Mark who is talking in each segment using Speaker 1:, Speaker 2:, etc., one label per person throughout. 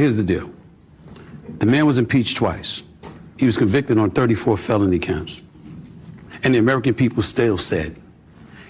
Speaker 1: here's the deal. The man was impeached twice. He was convicted on 34 felony counts. And the American people still said,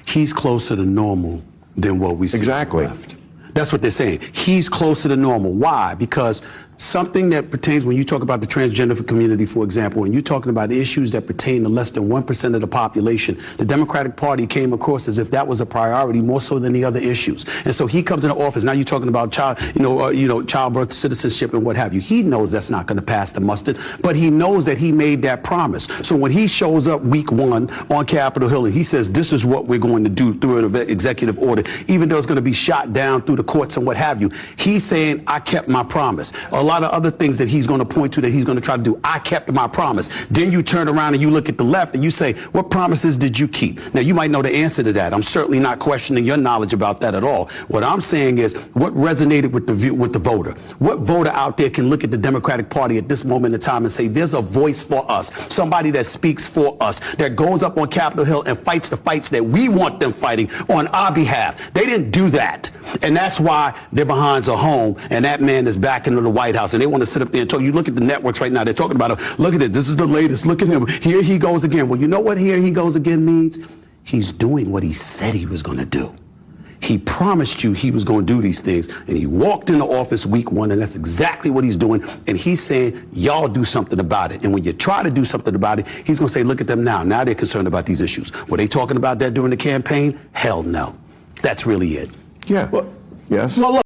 Speaker 1: he's closer to normal than what we see
Speaker 2: Exactly.
Speaker 1: left. That's what they're saying. He's closer to normal. Why? Because something that pertains, when you talk about the transgender community, for example, and you're talking about the issues that pertain to less than 1% of the population, the Democratic Party came across as if that was a priority more so than the other issues. And so he comes into office. Now you're talking about childbirth, citizenship, and what have you. He knows that's not going to pass the mustard, but he knows that he made that promise. So when he shows up week 1 on Capitol Hill and he says, this is what we're going to do through an executive order, even though it's going to be shot down through the courts and what have you, he's saying, I kept my promise. A lot of other things that he's going to point to that he's going to try to do. I kept my promise. Then you turn around and you look at the left and you say, what promises did you keep? Now, you might know the answer to that. I'm certainly not questioning your knowledge about that at all. What I'm saying is what resonated with the voter. What voter out there can look at the Democratic Party at this moment in time and say, there's a voice for us, somebody that speaks for us, that goes up on Capitol Hill and fights the fights that we want them fighting on our behalf. They didn't do that. And that's why their behinds are home and that man is back into the White House and they want to sit up there and talk. You look at the networks right now, they're talking about him. Look at it. This is the latest. Look at him. Here he goes again. Well, you know what here he goes again means? He's doing what he said he was going to do. He promised you he was going to do these things, and he walked into office week 1, and that's exactly what he's doing. And he's saying, y'all do something about it. And when you try to do something about it, he's going to say, look at them now. Now they're concerned about these issues. Were they talking about that during the campaign? Hell no. That's really it.
Speaker 2: Yeah. Well, yes.
Speaker 3: Well, look.